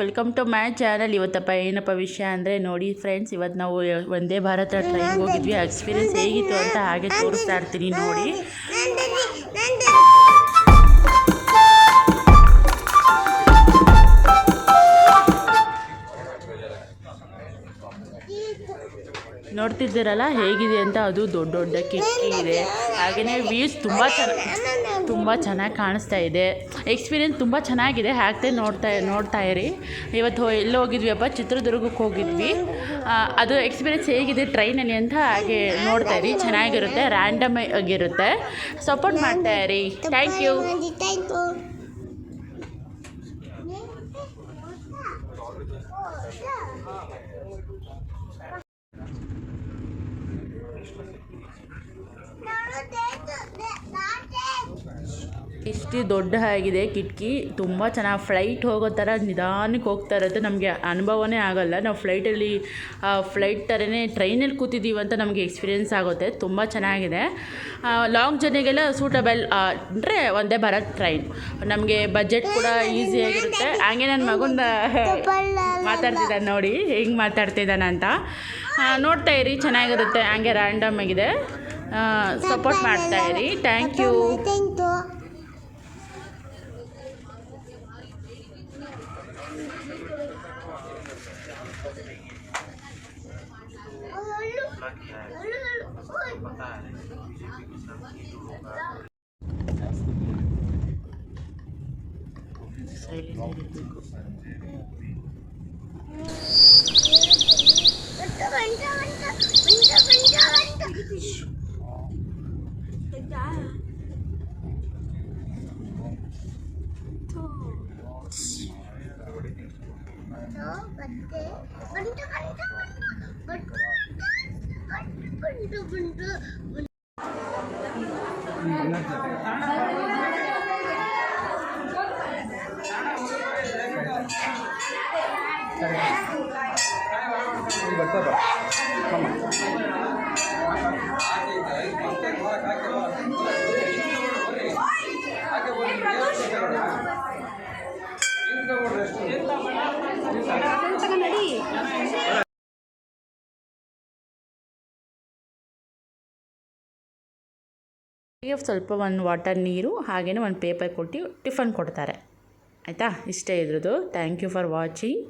Welcome to my channel. ಇವತ್ತಪ್ಪ ಏನಪ್ಪ ವಿಷಯ ಅಂದರೆ ನೋಡಿ ಫ್ರೆಂಡ್ಸ್, ಇವತ್ತು ನಾವು ವಂದೇ ಭಾರತ ಟ್ರೈನ್ಗೆ ಹೋಗಿದ್ವಿ. ಎಕ್ಸ್ಪೀರಿಯನ್ಸ್ ಹೇಗಿತ್ತು ಅಂತ ಹಾಗೆ ತೋರಿಸ್ತಾ ಇರ್ತೀನಿ ನೋಡಿ. ನೋಡ್ತಿದ್ದೀರಲ್ಲ ಹೇಗಿದೆ ಅಂತ. ಅದು ದೊಡ್ಡ ದೊಡ್ಡ ಕಿಟಕಿ ಇದೆ, ಹಾಗೆಯೇ ವ್ಯೂಸ್ ತುಂಬ ಚೆನ್ನಾಗಿ ಕಾಣಿಸ್ತಾ ಇದೆ. ಎಕ್ಸ್ಪೀರಿಯೆನ್ಸ್ ತುಂಬ ಚೆನ್ನಾಗಿದೆ. ಹಾಗೆ ನೋಡ್ತಾ ಇರಿ. ಇವತ್ತು ಎಲ್ಲಿ ಹೋಗಿದ್ವಿ ಅಪ್ಪ, ಚಿತ್ರದುರ್ಗಕ್ಕೆ ಹೋಗಿದ್ವಿ. ಅದು ಎಕ್ಸ್ಪೀರಿಯೆನ್ಸ್ ಹೇಗಿದೆ ಟ್ರೈನಲ್ಲಿ ಅಂತ ಹಾಗೆ ನೋಡ್ತಾ ಇರಿ. ಚೆನ್ನಾಗಿರುತ್ತೆ, ರ್ಯಾಂಡಮ್ ಆಗಿರುತ್ತೆ. ಸಪೋರ್ಟ್ ಮಾಡ್ತಾ ಇರಿ. Thank you. ಇಷ್ಟು ದೊಡ್ಡ ಆಗಿದೆ ಕಿಟಕಿ, ತುಂಬ ಚೆನ್ನಾಗಿ ಫ್ಲೈಟ್ ಹೋಗೋ ಥರ ನಿಧಾನಕ್ಕೆ ಹೋಗ್ತಾ ಇರುತ್ತೆ. ನಮಗೆ ಅನುಭವನೇ ಆಗೋಲ್ಲ. ನಾವು ಫ್ಲೈಟ್ ಥರನೇ ಟ್ರೈನಲ್ಲಿ ಕೂತಿದ್ದೀವಿ ಅಂತ ನಮಗೆ ಎಕ್ಸ್ಪೀರಿಯೆನ್ಸ್ ಆಗುತ್ತೆ. ತುಂಬ ಚೆನ್ನಾಗಿದೆ. ಲಾಂಗ್ ಜರ್ನಿಗೆಲ್ಲ ಸೂಟಬಲ್ ಅಂದರೆ ವಂದೇ ಭಾರತ್ ಟ್ರೈನ್. ನಮಗೆ ಬಜೆಟ್ ಕೂಡ ಈಸಿಯಾಗಿರುತ್ತೆ. ಹಾಗೆ ನನ್ನ ಮಗನ ಮಾತಾಡ್ತಿದ್ದಾನೆ ನೋಡಿ, ಹೆಂಗೆ ಮಾತಾಡ್ತಿದ್ದಾನೆ ಅಂತ. ನೋಡ್ತಾ ಇರಿ, ಚೆನ್ನಾಗಿರುತ್ತೆ. ಹಾಗೆ ರ್ಯಾಂಡಮ್ ಆಗಿದೆ. ಸಪೋರ್ಟ್ ಮಾಡ್ತಾ ಇರಿ. Thank you. ಸ್ವಲ್ಪ ಒಂದು ವಾಟರ್ ನೀರು ಹಾಗೆಯೇ ಒಂದು ಪೇಪರ್ ಕೊಟ್ಟು ಟಿಫನ್ ಕೊಡ್ತಾರೆ. ಆಯಿತಾ? ಇಷ್ಟೇ ಇದ್ರದ್ದು. Thank you for watching.